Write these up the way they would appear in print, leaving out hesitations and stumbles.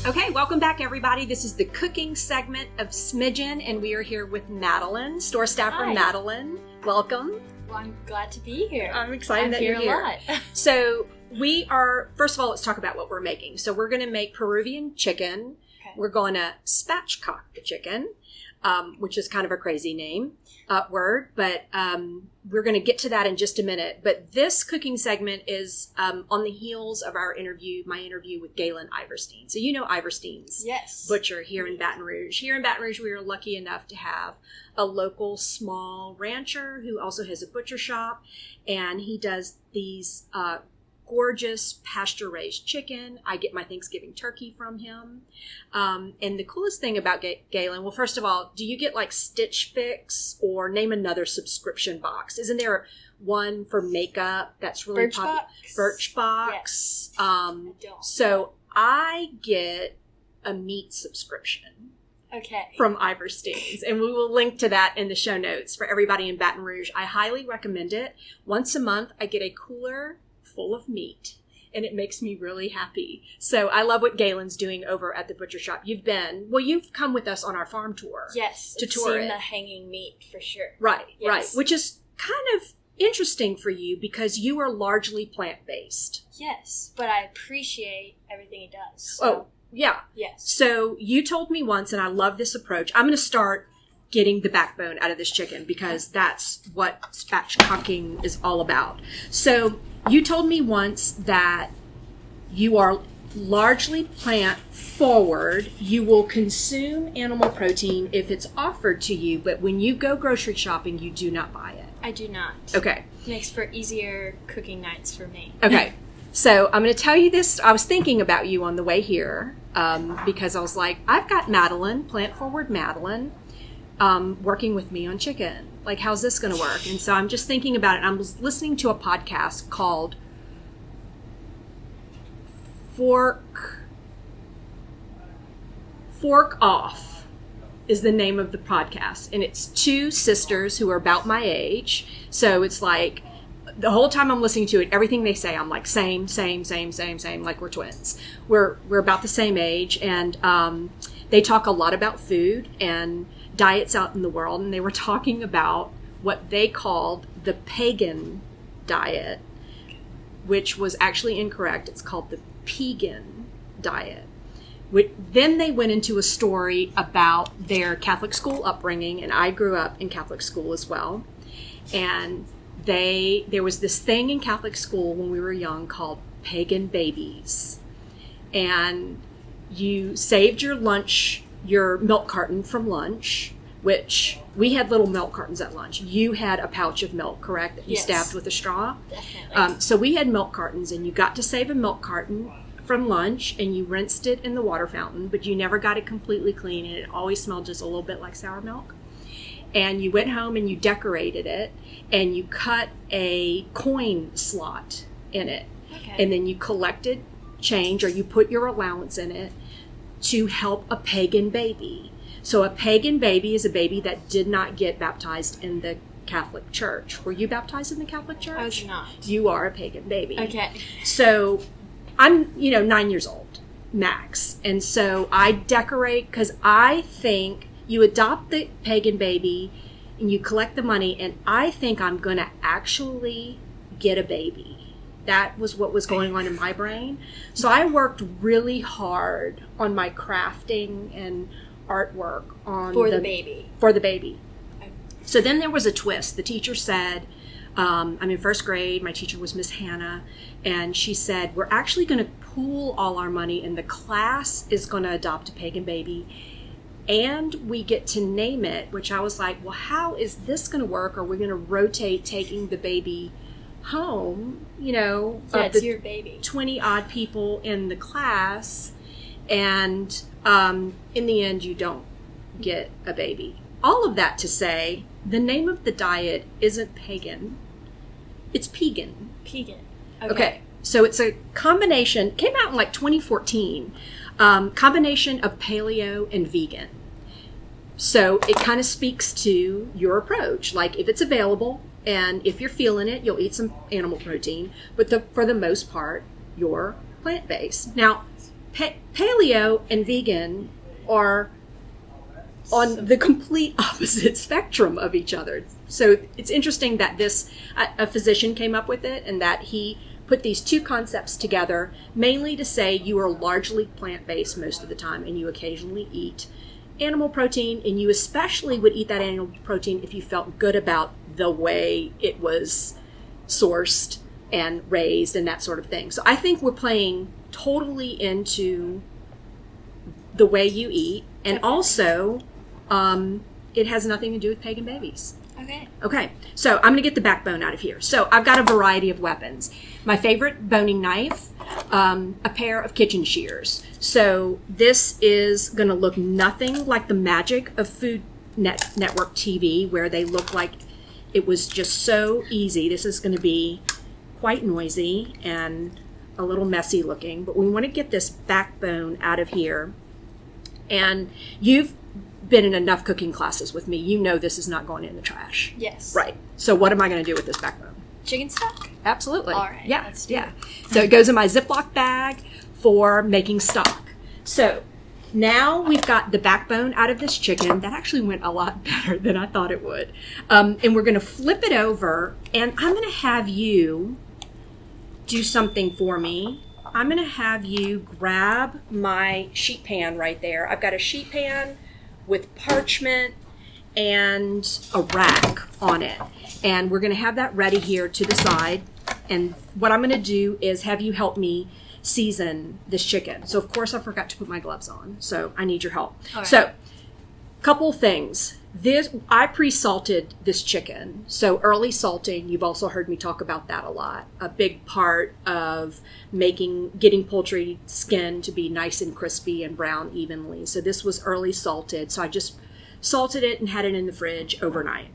Okay, welcome back, everybody. This is the cooking segment of Smidgen, and we are here with Madeline, store staffer. Hi. Madeline. Welcome. Well, I'm glad to be here. I'm excited that here you're here. a lot. So we are, first of all, let's talk about what we're making. So we're going to make Peruvian chicken. Okay. We're going to spatchcock the chicken, which is kind of a crazy name word, but we're going to get to that in just a minute. But this cooking segment is on the heels of my interview with Galen Iverstein. So you know Iverstein's Yes. butcher here in Baton Rouge. Here in Baton Rouge, we are lucky enough to have a local small rancher who also has a butcher shop, and he does these gorgeous pasture-raised chicken. I get my Thanksgiving turkey from him. And the coolest thing about Galen, well, first of all, do you get like Stitch Fix or name another subscription box? Isn't there one for makeup that's really popular? Birchbox. Yes. I don't. So I get a meat subscription. Okay. From Iverstein's, and we will link to that in the show notes for everybody in Baton Rouge. I highly recommend it. Once a month, I get a cooler full of meat, and it makes me really happy. So I love what Galen's doing over at the butcher shop. You've come with us on our farm tour. Yes. To tour it. The hanging meat for sure. Right, yes. Right. Which is kind of interesting for you because you are largely plant-based. Yes, but I appreciate everything he does. So. Oh, yeah. Yes. So you told me once, and I love this approach, I'm going to start getting the backbone out of this chicken because that's what spatchcocking is all about. So you told me once that you are largely plant forward. You will consume animal protein if it's offered to you, but when you go grocery shopping, you do not buy it. I do not. Okay. It makes for easier cooking nights for me. Okay. So I'm going to tell you this. I was thinking about you on the way here because I was like, I've got Madeline, plant forward Madeline, working with me on chicken. Like, how's this going to work? And so I'm just thinking about it. I was listening to a podcast called Fork Off is the name of the podcast. And it's two sisters who are about my age. So it's like the whole time I'm listening to it, everything they say, I'm like, same, like we're twins. We're about the same age. And they talk a lot about food and diets out in the world, and they were talking about what they called the pagan diet, which was actually incorrect. It's called the pegan diet. Then they went into a story about their Catholic school upbringing, and I grew up in Catholic school as well. And there was this thing in Catholic school when we were young called pagan babies. And you saved your milk carton from lunch, which we had little milk cartons at lunch. You had a pouch of milk, correct, that you stabbed with a straw? Definitely. So we had milk cartons, and you got to save a milk carton from lunch, and you rinsed it in the water fountain, but you never got it completely clean, and it always smelled just a little bit like sour milk. And you went home and you decorated it, and you cut a coin slot in it. Okay. And then you collected change, or you put your allowance in it, to help a pagan baby. So a pagan baby is a baby that did not get baptized in the Catholic Church. Were you baptized in the Catholic Church? I was not. You are a pagan baby. Okay. So I'm, 9 years old, max. And so I decorate because I think you adopt the pagan baby and you collect the money, and I think I'm going to actually get a baby. That was what was going on in my brain. So I worked really hard on my crafting and artwork for the baby. For the baby. Okay. So then there was a twist. The teacher said, I'm in first grade. My teacher was Miss Hannah. And she said, we're actually going to pool all our money, and the class is going to adopt a pagan baby. And we get to name it, which I was like, well, how is this going to work? Are we going to rotate taking the baby home, it's your baby, 20 odd people in the class, and in the end you don't get a baby. All of that to say, the name of the diet isn't pagan, it's pegan. Okay. So it's a combination, came out in like 2014, combination of paleo and vegan. So it kind of speaks to your approach. Like, if it's available and if you're feeling it, you'll eat some animal protein. But for the most part, you're plant-based. Now, paleo and vegan are on the complete opposite spectrum of each other. So it's interesting that a physician came up with it, and that he put these two concepts together mainly to say you are largely plant-based most of the time, and you occasionally eat animal protein, and you especially would eat that animal protein if you felt good about the way it was sourced and raised and that sort of thing. So I think we're playing totally into the way you eat, and also it has nothing to do with pagan babies. Okay, so I'm going to get the backbone out of here. So I've got a variety of weapons. My favorite boning knife, a pair of kitchen shears. So this is going to look nothing like the magic of Food Network TV, where they look like it was just so easy. This is going to be quite noisy and a little messy looking, but we want to get this backbone out of here. And you've been in enough cooking classes with me. You know this is not going in the trash. Yes. Right. So what am I going to do with this backbone? Chicken stock? Absolutely. All right. Yeah. Let's do it. So it goes in my Ziploc bag for making stock. So now we've got the backbone out of this chicken. That actually went a lot better than I thought it would. And we're going to flip it over, and I'm going to have you do something for me. I'm going to have you grab my sheet pan right there. I've got a sheet pan with parchment and a rack on it. And we're going to have that ready here to the side. And what I'm going to do is have you help me season this chicken. So, of course, I forgot to put my gloves on. So I need your help. Right. So, couple things. I pre-salted this chicken. So early salting, you've also heard me talk about that a lot. A big part of getting poultry skin to be nice and crispy and brown evenly. So this was early salted. So I just salted it and had it in the fridge overnight.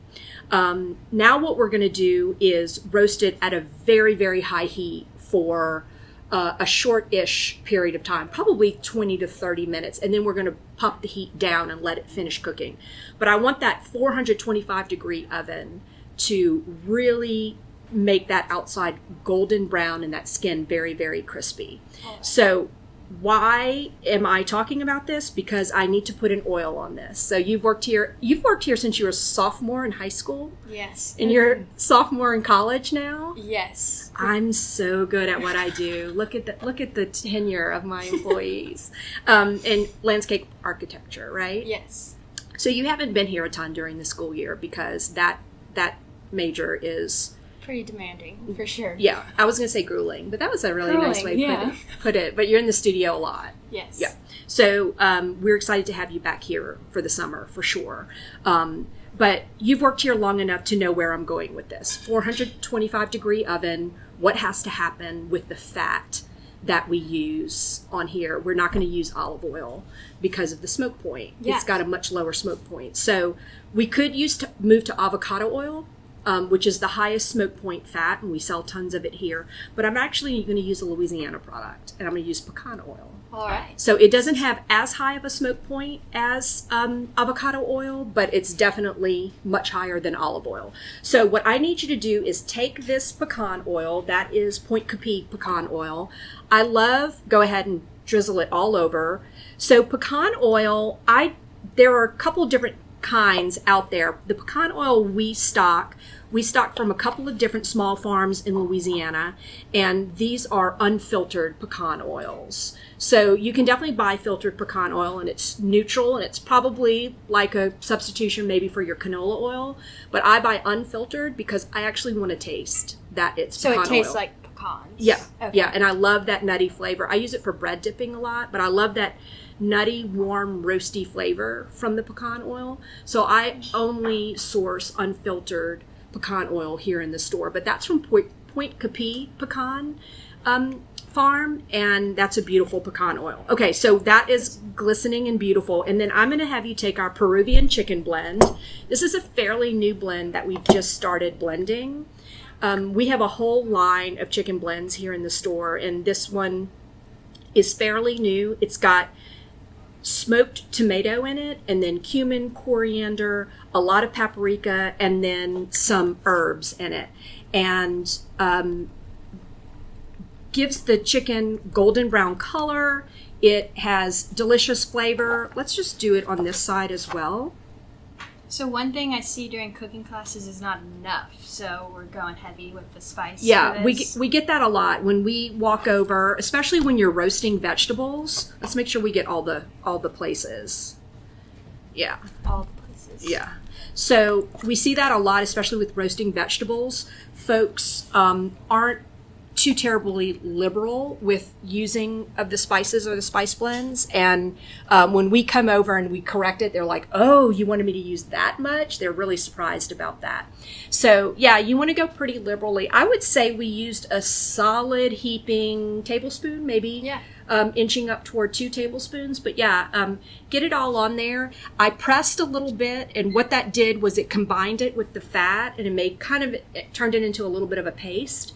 Now what we're going to do is roast it at a very, very high heat for a short-ish period of time, probably 20 to 30 minutes, and then we're going to pump the heat down and let it finish cooking. But I want that 425-degree oven to really make that outside golden brown and that skin very, very crispy. So why am I talking about this? Because I need to put an oil on this. So you've worked here since you were a sophomore in high school? Yes. And you're a sophomore in college now? Yes. I'm so good at what I do. Look at the tenure of my employees. In landscape architecture, right? Yes. So you haven't been here a ton during the school year because that major is pretty demanding, for sure. Yeah, I was going to say grueling, but that was a really nice way to put it. But you're in the studio a lot. Yes. Yeah. So we're excited to have you back here for the summer, for sure. But you've worked here long enough to know where I'm going with this. 425-degree oven, what has to happen with the fat that we use on here. We're not going to use olive oil because of the smoke point. Yeah. It's got a much lower smoke point. So we could move to avocado oil, which is the highest smoke point fat, and we sell tons of it here. But I'm actually going to use a Louisiana product, and I'm going to use pecan oil. All right. So it doesn't have as high of a smoke point as avocado oil, but it's definitely much higher than olive oil. So what I need you to do is take this pecan oil, that is Point Capi pecan oil. Go ahead and drizzle it all over. So pecan oil, there are a couple different kinds out there. The pecan oil we stock from a couple of different small farms in Louisiana, and these are unfiltered pecan oils. So you can definitely buy filtered pecan oil, and it's neutral, and it's probably like a substitution maybe for your canola oil, but I buy unfiltered because I actually want to taste that it's pecan oil. So it tastes like pecans. Yeah, okay. Yeah, and I love that nutty flavor. I use it for bread dipping a lot, but I love that nutty, warm, roasty flavor from the pecan oil. So I only source unfiltered pecan oil here in the store, but that's from Point Capi pecan farm, and that's a beautiful pecan oil. Okay, so that is glistening and beautiful, and then I'm going to have you take our Peruvian Chicken Blend. This is a fairly new blend that we've just started blending. We have a whole line of chicken blends here in the store, and this one is fairly new. It's got smoked tomato in it, and then cumin, coriander, a lot of paprika, and then some herbs in it. And gives the chicken golden brown color. It has delicious flavor. Let's just do it on this side as well. So one thing I see during cooking classes is not enough, so we're going heavy with the spice. Yeah, we get that a lot when we walk over, especially when you're roasting vegetables. Let's make sure we get all the places. Yeah. All the places. Yeah. So we see that a lot, especially with roasting vegetables. Folks aren't too terribly liberal with using of the spices or the spice blends, and when we come over and we correct it, they're like, oh, you wanted me to use that much? They're really surprised about that. So yeah, you want to go pretty liberally. I would say we used a solid heaping tablespoon, maybe inching up toward 2 tablespoons, but yeah, get it all on there. I pressed a little bit, and what that did was it combined it with the fat, and it turned it into a little bit of a paste.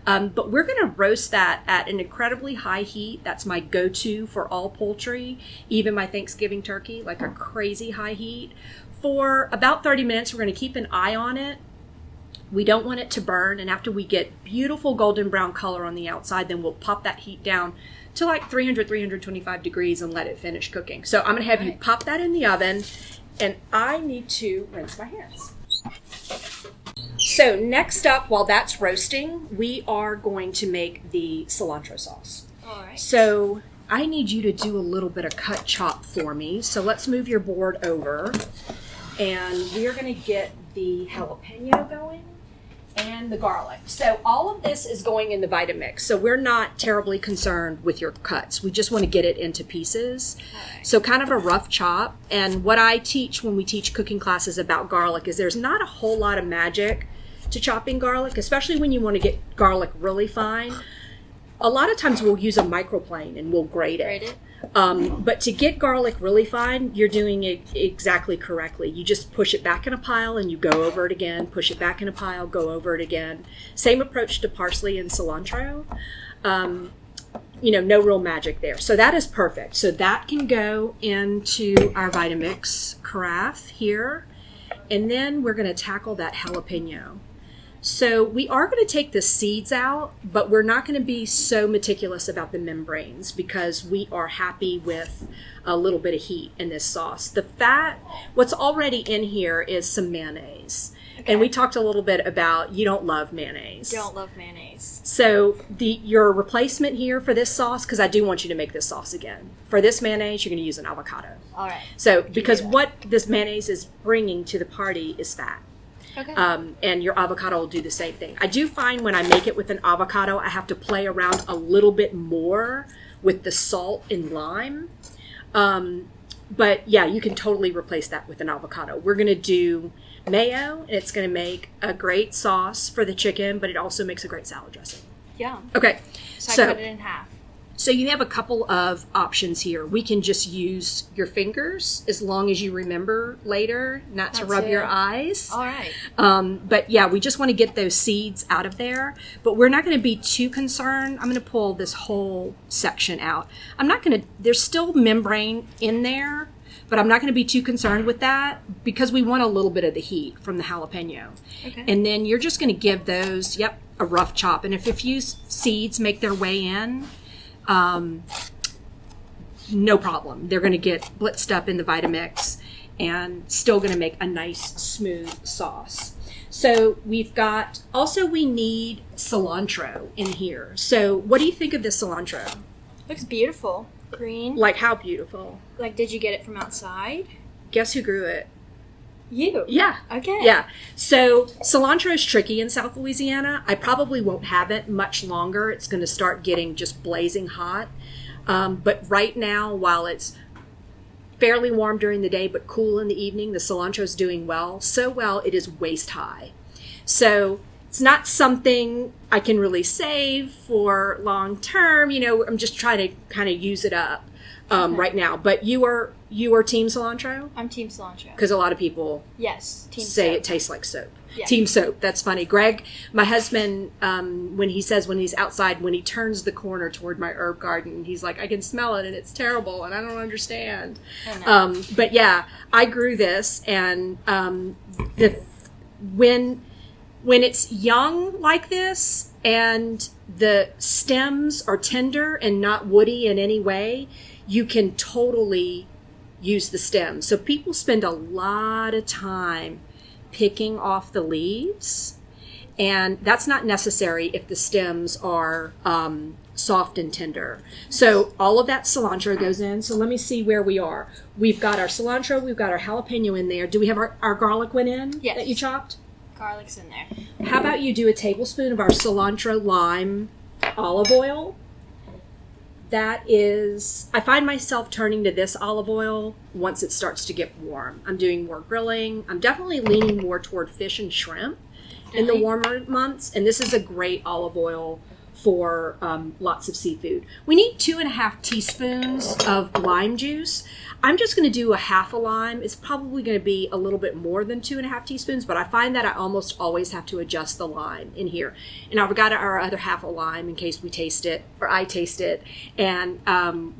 But we're going to roast that at an incredibly high heat. That's my go-to for all poultry, even my Thanksgiving turkey, like a crazy high heat. For about 30 minutes, we're going to keep an eye on it. We don't want it to burn, and after we get beautiful golden brown color on the outside, then we'll pop that heat down to like 325 degrees and let it finish cooking. So I'm going to have you pop that in the oven, and I need to rinse my hands. So next up, while that's roasting, we are going to make the cilantro sauce. All right. So I need you to do a little bit of cut chop for me. So let's move your board over, and we're going to get the jalapeno going and the garlic. So all of this is going in the Vitamix. So we're not terribly concerned with your cuts. We just want to get it into pieces. Right. So kind of a rough chop. And what I teach when we teach cooking classes about garlic is there's not a whole lot of magic to chopping garlic, especially when you want to get garlic really fine. A lot of times we'll use a microplane and we'll grate it. But to get garlic really fine, you're doing it exactly correctly. You just push it back in a pile and you go over it again, push it back in a pile, go over it again. Same approach to parsley and cilantro. No real magic there. So that is perfect. So that can go into our Vitamix carafe here. And then we're going to tackle that jalapeno. So we are going to take the seeds out, but we're not going to be so meticulous about the membranes because we are happy with a little bit of heat in this sauce. The fat, what's already in here is some mayonnaise. Okay. And we talked a little bit about you don't love mayonnaise. Don't love mayonnaise. So your replacement here for this sauce, because I do want you to make this sauce again. For this mayonnaise, you're going to use an avocado. All right. So because what this mayonnaise is bringing to the party is fat. Okay. And your avocado will do the same thing. I do find when I make it with an avocado, I have to play around a little bit more with the salt and lime. But yeah, you can totally replace that with an avocado. We're going to do mayo, and it's going to make a great sauce for the chicken, but it also makes a great salad dressing. Yeah. Okay. So I cut it in half. So you have a couple of options here. We can just use your fingers as long as you remember later not to rub your eyes. All right. But yeah, we just want to get those seeds out of there. But we're not going to be too concerned. I'm going to pull this whole section out. There's still membrane in there, but I'm not going to be too concerned with that because we want a little bit of the heat from the jalapeno. Okay. And then you're just going to give those, a rough chop. And if a few seeds make their way in, no problem. They're going to get blitzed up in the Vitamix and still going to make a nice smooth sauce. So we need cilantro in here. So what do you think of this cilantro? Looks beautiful. Green. Like how beautiful? Like, did you get it from outside? Guess who grew it? You. Yeah. Okay. Yeah. So cilantro is tricky in South Louisiana. I probably won't have it much longer. It's going to start getting just blazing hot. But right now, while it's fairly warm during the day but cool in the evening, the cilantro is doing well. So well, it is waist high. So it's not something I can really save for long term. I'm just trying to kind of use it up right now. But you are team cilantro? I'm team cilantro. Because a lot of people say soap. It tastes like soap. Yeah. Team soap. That's funny. Greg, my husband, when he's outside, when he turns the corner toward my herb garden, he's like, I can smell it and it's terrible and I don't understand. But yeah, I grew this, and when it's young like this and the stems are tender and not woody in any way, you can totally use the stems. So people spend a lot of time picking off the leaves, and that's not necessary if the stems are soft and tender. So all of that cilantro goes in. So let me see where we are. We've got our cilantro, we've got our jalapeno in there. Do we have our garlic went in that you chopped? Garlic's in there. How about you do a tablespoon of our cilantro lime olive oil? That is, I find myself turning to this olive oil once it starts to get warm. I'm doing more grilling. I'm definitely leaning more toward fish and shrimp in the warmer months. And this is a great olive oil for lots of seafood. We need 2.5 teaspoons of lime juice. I'm just going to do a half a lime. It's probably going to be a little bit more than 2.5 teaspoons, but I find that I almost always have to adjust the lime in here. And I've got our other half a lime in case we taste it, or I taste it, and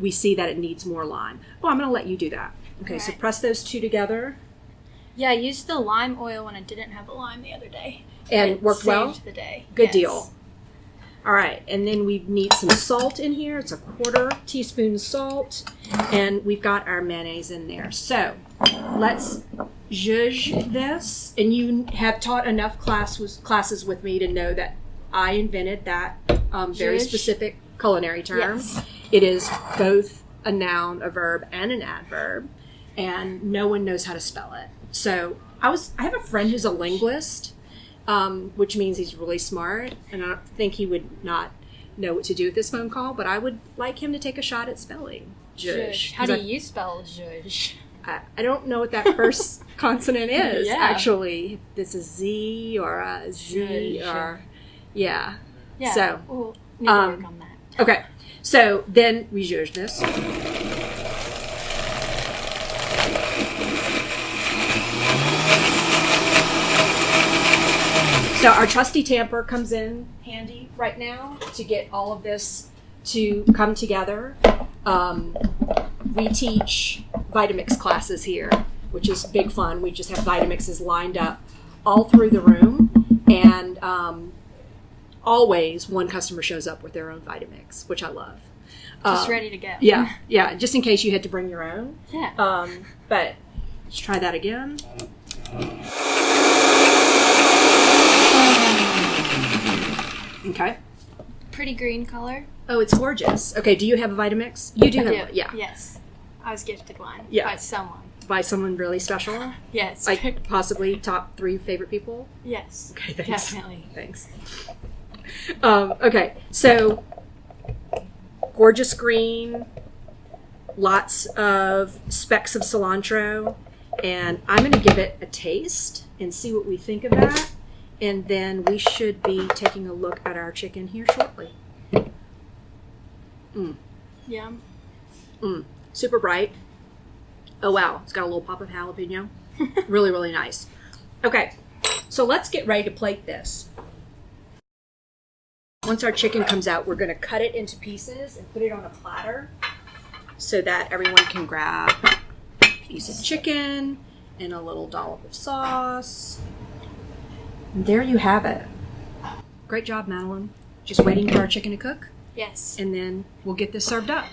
we see that it needs more lime. Oh, I'm going to let you do that. Okay, so press those two together. Yeah, I used the lime oil when I didn't have a lime the other day. And it worked well? Saved the day. Good deal. All right, and then we need some salt in here. It's a 1/4 teaspoon salt, and we've got our mayonnaise in there. So let's zhuzh this, and you have taught enough classes with me to know that I invented that very specific culinary term. Yes. It is both a noun, a verb, and an adverb, and no one knows how to spell it. So I have a friend who's a linguist, which means he's really smart, and I don't think he would not know what to do with this phone call, but I would like him to take a shot at spelling zhuzh. How do you spell zhuzh? I don't know what that first consonant is, actually. If this is Z or a Z or... Yeah. So, we'll need to work on that. Okay. So then we zhuzh this. So our trusty tamper comes in handy right now to get all of this to come together. We teach Vitamix classes here, which is big fun. We just have Vitamixes lined up all through the room, and always one customer shows up with their own Vitamix, which I love. Just ready to go. Yeah, just in case you had to bring your own. Yeah. But let's try that again. Okay. Pretty green color. Oh, it's gorgeous. Okay, do you have a Vitamix? You do have one. Yeah. Yes. I was gifted one Yeah. by someone. By someone really special? Yes. Like possibly top 3 favorite people? Yes. Okay, thanks. Definitely. Thanks. Okay, so gorgeous green, lots of specks of cilantro, and I'm going to give it a taste and see what we think of that. And then we should be taking a look at our chicken here shortly. Yum. Super bright. Oh, wow. It's got a little pop of jalapeno. Really, really nice. Okay, so let's get ready to plate this. Once our chicken comes out, we're going to cut it into pieces and put it on a platter so that everyone can grab a piece of chicken and a little dollop of sauce. And there you have it. Great job, Madeline. Just waiting for our chicken to cook, Yes. and then we'll get this served up.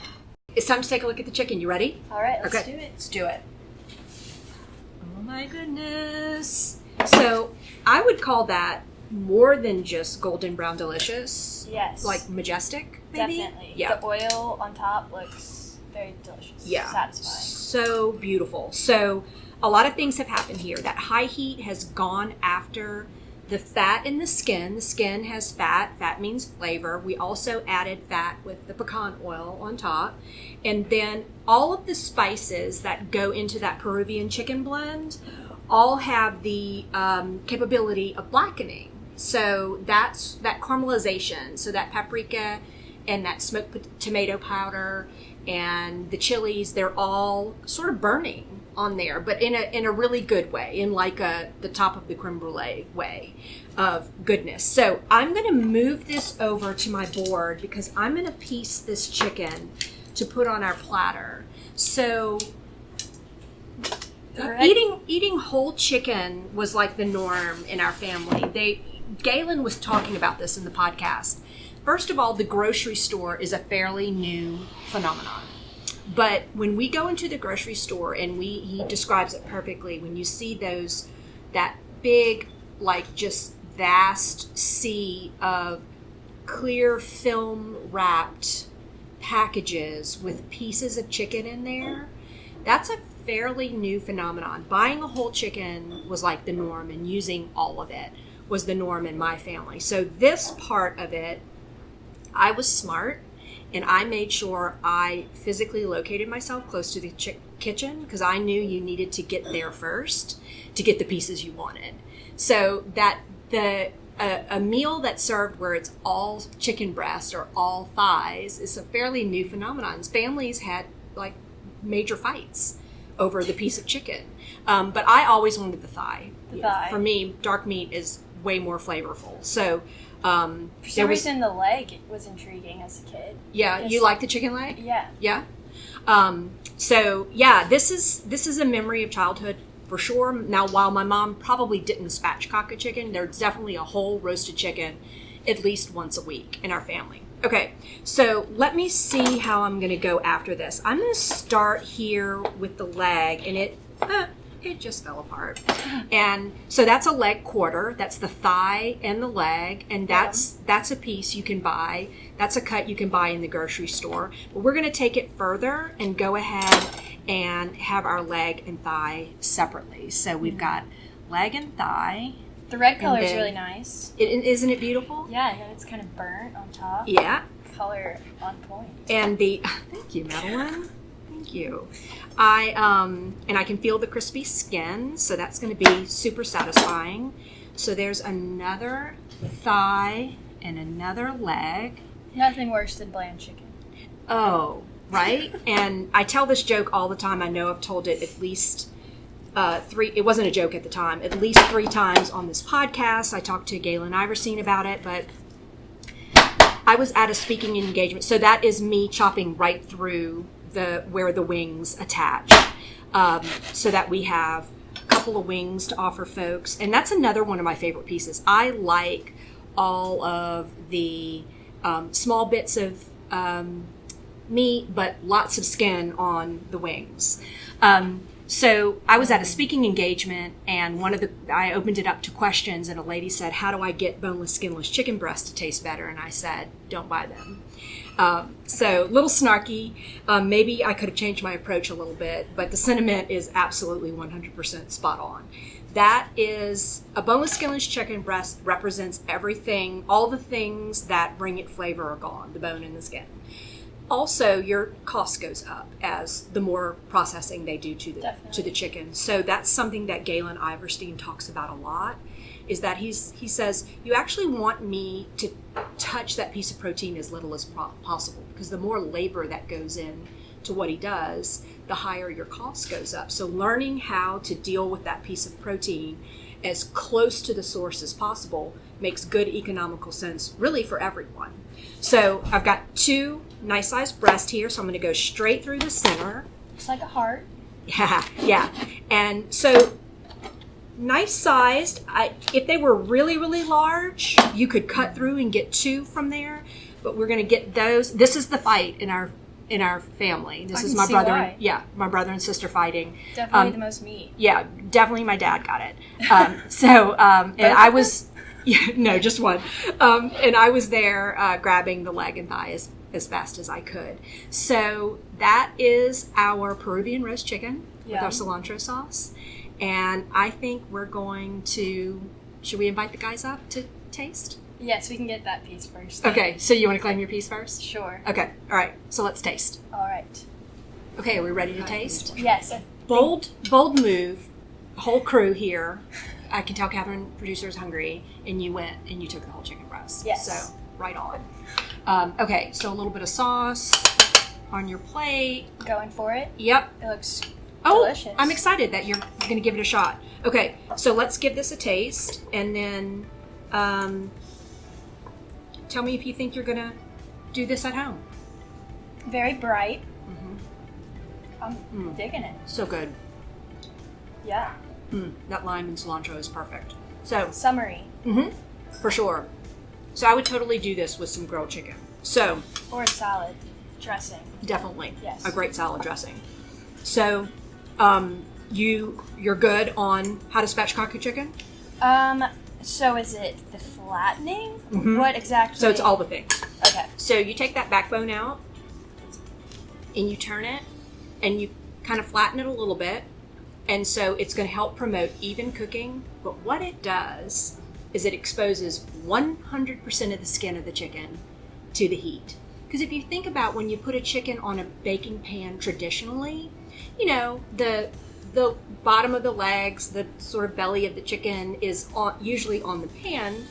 It's time to take a look at the chicken. You ready? All right, let's Okay. do it. Let's do it. Oh my goodness. So I would call that more than just golden brown delicious. Yes. Like majestic, maybe? Definitely. Yeah. The oil on top looks very delicious. Yeah. Satisfying. So beautiful. So a lot of things have happened here. That high heat has gone after the fat in the skin. The skin has fat. Fat means flavor. We also added fat with the pecan oil on top. And then all of the spices that go into that Peruvian chicken blend all have the capability of blackening. So that's that caramelization. So that paprika and that smoked tomato powder and the chilies, they're all sort of burning on there, but in a really good way, in like the top of the creme brulee way of goodness. So I'm going to move this over to my board because I'm going to piece this chicken to put on our platter. So eating whole chicken was like the norm in our family. Galen was talking about this in the podcast. first of all, the grocery store is a fairly new phenomenon. But when we go into the grocery store, and he describes it perfectly, when you see that big, like just vast sea of clear film wrapped packages with pieces of chicken in there, that's a fairly new phenomenon. Buying a whole chicken was like the norm, and using all of it was the norm in my family. So this part of it, I was smart, and I made sure I physically located myself close to the kitchen, because I knew you needed to get there first to get the pieces you wanted. So that a meal that's served where it's all chicken breast or all thighs is a fairly new phenomenon. Families had like major fights over the piece of chicken. But I always wanted the thigh. For me, dark meat is way more flavorful. So for some reason, the leg was intriguing as a kid. Yeah, you like the chicken leg? Yeah. Yeah. This is a memory of childhood for sure. Now, while my mom probably didn't spatchcock a chicken, there's definitely a whole roasted chicken at least once a week in our family. Okay, so let me see how I'm going to go after this. I'm going to start here with the leg, and it just fell apart. And so that's a leg quarter. That's the thigh and the leg, and that's a piece you can buy. That's a cut you can buy in the grocery store. But we're going to take it further and go ahead and have our leg and thigh separately. So we've got leg and thigh. The red color is really nice. Isn't it beautiful? Yeah, and then it's kind of burnt on top. Yeah. Color on point. And thank you, Madeline. Thank you. And I can feel the crispy skin, so that's going to be super satisfying. So there's another thigh and another leg. Nothing worse than bland chicken. Oh, right? And I tell this joke all the time. I know I've told it at least three. It wasn't a joke at the time. At least 3 times on this podcast. I talked to Galen Iverson about it, but I was at a speaking engagement. So that is me chopping right through where the wings attach, so that we have a couple of wings to offer folks. And that's another one of my favorite pieces. I like all of the small bits of meat, but lots of skin on the wings. So I was at a speaking engagement, and I opened it up to questions, and a lady said, "How do I get boneless, skinless chicken breasts to taste better?" And I said, "Don't buy them." So a little snarky. Maybe I could have changed my approach a little bit, but the sentiment is absolutely 100% spot on. That is, a boneless, skinless chicken breast represents everything, all the things that bring it flavor are gone, the bone and the skin. Also, your cost goes up as the more processing they do to the chicken. So that's something that Galen Iverson talks about a lot, is that he says, you actually want me to touch that piece of protein as little as possible, because the more labor that goes in to what he does, the higher your cost goes up. So learning how to deal with that piece of protein as close to the source as possible makes good economical sense really for everyone. So I've got 2 nice sized breasts here, so I'm going to go straight through the center. Looks like a heart. Yeah. And so nice sized. If they were really, really large, you could cut through and get 2 from there, but we're going to get those. This is the fight in our family. This is my brother. Why. Yeah, my brother and sister fighting. Definitely the most meat. Yeah, definitely my dad got it. And I was, no, just one. And I was there grabbing the leg and thigh as fast as I could. So that is our Peruvian roast chicken with our cilantro sauce. And I think we're going to, should we invite the guys up to taste? Yes, we can get that piece first. Okay, so you want to claim your piece first? Sure. Okay, all right, so let's taste. All right. Okay, are we ready to taste? Yes. Bold move, whole crew here. I can tell Catherine, producer, is hungry, and you went and you took the whole chicken breast. Yes. So, right on. Okay, so a little bit of sauce on your plate. Going for it? Yep. It looks delicious. I'm excited that you're going to give it a shot. Okay, so let's give this a taste, and then tell me if you think you're going to do this at home. Very bright. Mm-hmm. I'm digging it. So good. Yeah. That lime and cilantro is perfect. So summery. Mm-hmm. For sure. So I would totally do this with some grilled chicken. So, or a salad dressing. Definitely. Yes. A great salad dressing. So, you're good on how to spatchcock your chicken? So is it the flattening? Mm-hmm. What exactly? So it's all the things. Okay. So you take that backbone out and you turn it and you kind of flatten it a little bit. And so it's going to help promote even cooking. But what it does is it exposes 100% of the skin of the chicken to the heat. Because if you think about when you put a chicken on a baking pan traditionally, you know, the bottom of the legs, the sort of belly of the chicken is usually on the pan,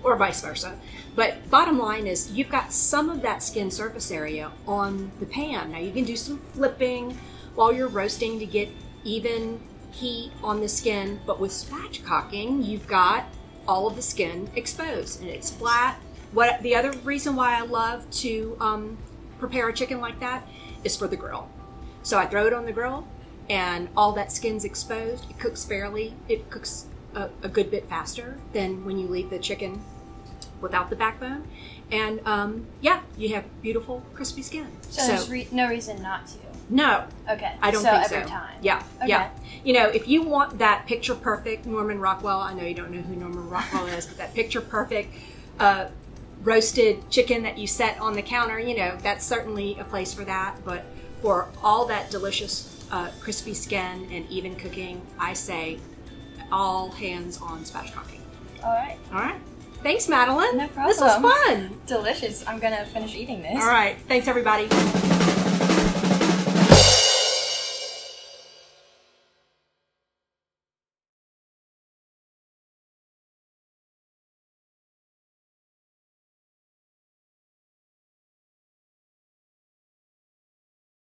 or vice versa. But bottom line is you've got some of that skin surface area on the pan. Now you can do some flipping while you're roasting to get even heat on the skin, but with spatchcocking, you've got all of the skin exposed and it's flat. The other reason why I love to prepare a chicken like that is for the grill. So I throw it on the grill and all that skin's exposed. It cooks a good bit faster than when you leave the chicken without the backbone. And you have beautiful crispy skin. So there's no reason not to. No. Okay. I don't think so. Every time. Yeah. Okay. Yeah. You know, if you want that picture perfect Norman Rockwell, I know you don't know who Norman Rockwell is, but that picture perfect roasted chicken that you set on the counter, you know, that's certainly a place for that. But for all that delicious crispy skin and even cooking, I say all hands on spatchcocking. All right. All right. Thanks, Madeline. No problem. This was fun. Delicious. I'm going to finish eating this. All right. Thanks, everybody.